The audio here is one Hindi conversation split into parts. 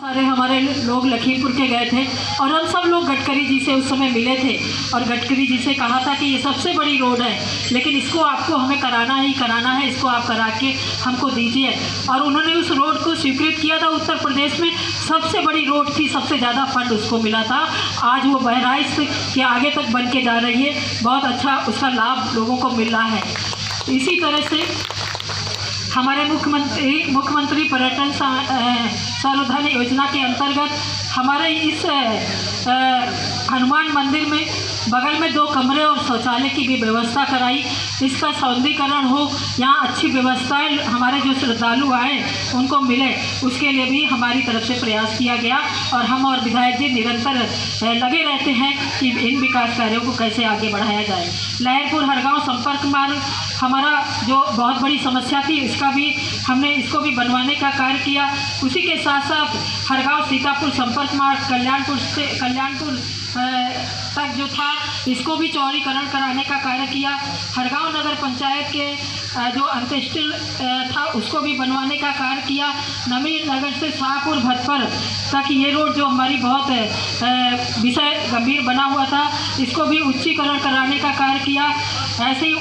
सारे हमारे लोग लखीमपुर के गए थे और हम सब लोग गडकरी जी से उस समय मिले थे और गडकरी जी से कहा था कि ये सबसे बड़ी रोड है, लेकिन इसको आपको हमें कराना ही कराना है, इसको आप करा के हमको दीजिए। और उन्होंने उस रोड को स्वीकृत किया था। उत्तर प्रदेश में सबसे बड़ी रोड थी, सबसे ज़्यादा फंड उसको मिला था। आज वो बहराइच के आगे तक बन के जा रही है, बहुत अच्छा उसका लाभ लोगों को मिल रहा है। इसी तरह से हमारे मुख्यमंत्री पर्यटन संवर्धन योजना के अंतर्गत हमारे इस हनुमान मंदिर में बगल में 2 कमरे और शौचालय की भी व्यवस्था कराई। इसका सौंदर्यीकरण हो, यहाँ अच्छी व्यवस्थाएं हमारे जो श्रद्धालु आए उनको मिले, उसके लिए भी हमारी तरफ से प्रयास किया गया। और हम और विधायक जी निरंतर लगे रहते हैं कि इन विकास कार्यों को कैसे आगे बढ़ाया जाए। लहरपुर हरगांव संपर्क मार्ग हमारा जो बहुत बड़ी समस्या थी, इसको भी बनवाने का कार्य किया। उसी के साथ साथ हरगांव सीतापुर संपर्क मार्ग कल्याणपुर तक जो था, इसको भी चौड़ीकरण कराने का कार्य किया। हरगांव नगर पंचायत के जो अंत्येष्टि था उसको भी बनवाने का कार्य किया। नवीन नगर से शाहपुर भटपर तक ये रोड जो हमारी बहुत विषय गंभीर बना हुआ था, इसको भी उच्चीकरण कराने का कार्य किया। ऐसे ही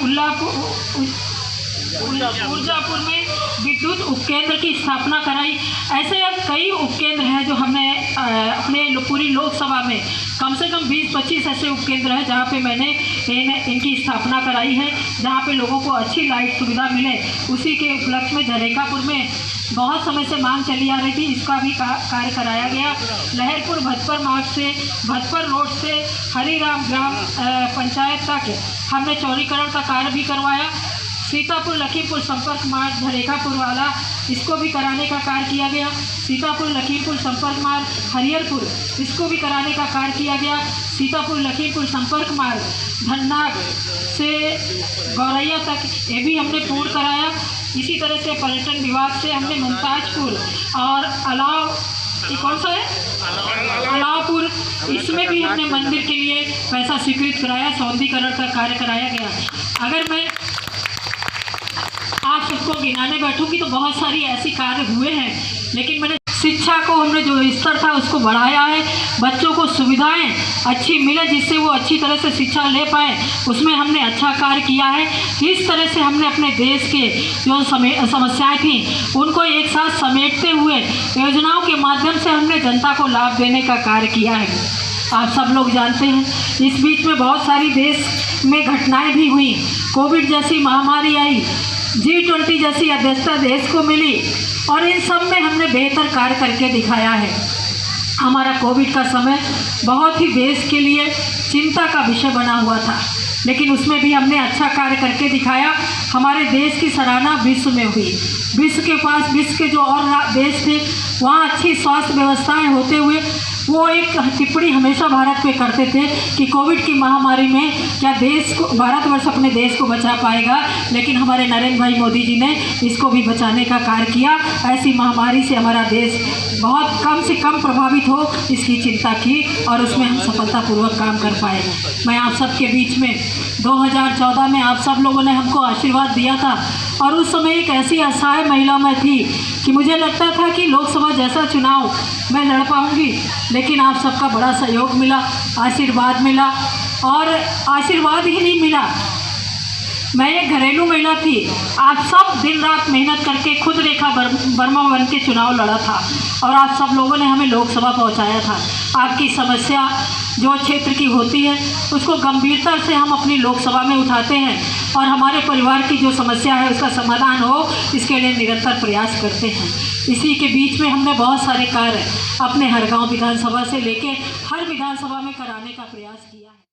ऊर्जापुर में विद्युत उपकेंद्र की स्थापना कराई। ऐसे कई उपकेंद्र हैं जो हमने अपने पूरी लोकसभा में कम से कम 20-25 ऐसे उपकेंद्र हैं जहाँ पे मैंने इनकी स्थापना कराई है, जहाँ पे लोगों को अच्छी लाइट सुविधा मिले। उसी के उपलक्ष्य में झरेकापुर में बहुत समय से मांग चली आ रही थी, इसका भी कार्य कराया गया। लहरपुर भटपर मार्ग से भटपर रोड से हरिराम ग्राम पंचायत तक हमने चौड़ीकरण का कार्य भी करवाया। सीतापुर लखीमपुर संपर्क मार्ग झरेकापुर वाला, इसको भी कराने का कार्य किया गया। सीतापुर लखीमपुर संपर्क मार्ग हरिहरपुर, इसको भी कराने का कार्य किया गया। सीतापुर लखीमपुर संपर्क मार्ग धननाग से गौरैया तक, ये भी हमने पूर्ण कराया। इसी तरह से पर्यटन विभाग से हमने मुमताजपुर और कौन सा है अलावपुर, इसमें भी हमने मंदिर के लिए पैसा स्वीकृत कराया, सौंदर्यीकरण का कार्य कराया गया। अगर मैं आप सबको गिनाने बैठूंगी तो बहुत सारी ऐसी कार्य हुए हैं, लेकिन मैंने शिक्षा को हमने जो स्तर था उसको बढ़ाया है। बच्चों को सुविधाएं अच्छी मिले जिससे वो अच्छी तरह से शिक्षा ले पाए, उसमें हमने अच्छा कार्य किया है। इस तरह से हमने अपने देश के जो समस्याएं थी उनको एक साथ समेटते हुए योजनाओं के माध्यम से हमने जनता को लाभ देने का कार्य किया है। आप सब लोग जानते हैं इस बीच में बहुत सारी देश में घटनाएं भी हुई। कोविड जैसी महामारी आई, G20 जैसी अध्यक्षता देश को मिली और इन सब में हमने बेहतर कार्य करके दिखाया है। हमारा कोविड का समय बहुत ही देश के लिए चिंता का विषय बना हुआ था, लेकिन उसमें भी हमने अच्छा कार्य करके दिखाया। हमारे देश की सराहना विश्व में हुई। विश्व के जो और देश थे वहाँ अच्छी स्वास्थ्य व्यवस्थाएं होते हुए वो एक टिप्पणी हमेशा भारत पे करते थे कि कोविड की महामारी में क्या भारतवर्ष अपने देश को बचा पाएगा, लेकिन हमारे नरेंद्र भाई मोदी जी ने इसको भी बचाने का कार्य किया। ऐसी महामारी से हमारा देश बहुत कम से कम प्रभावित हो, इसकी चिंता की और उसमें हम सफलतापूर्वक काम कर पाए। मैं आप सबके बीच में 2014 में आप सब लोगों ने हमको आशीर्वाद दिया था और उस समय एक ऐसी असहाय महिला में थी कि मुझे लगता था कि लोकसभा जैसा चुनाव मैं लड़ पाऊंगी, लेकिन आप सबका बड़ा सहयोग मिला, आशीर्वाद मिला। और आशीर्वाद ही नहीं मिला, मैं एक घरेलू महिला थी, आप सब दिन रात मेहनत करके खुद रेखा वर्मा बन के चुनाव लड़ा था और आप सब लोगों ने हमें लोकसभा पहुंचाया था। आपकी समस्या जो क्षेत्र की होती है उसको गंभीरता से हम अपनी लोकसभा में उठाते हैं और हमारे परिवार की जो समस्या है उसका समाधान हो, इसके लिए निरंतर प्रयास करते हैं। इसी के बीच में हमने बहुत सारे कार्य अपने हरगांव विधानसभा से लेके हर विधानसभा में कराने का प्रयास किया।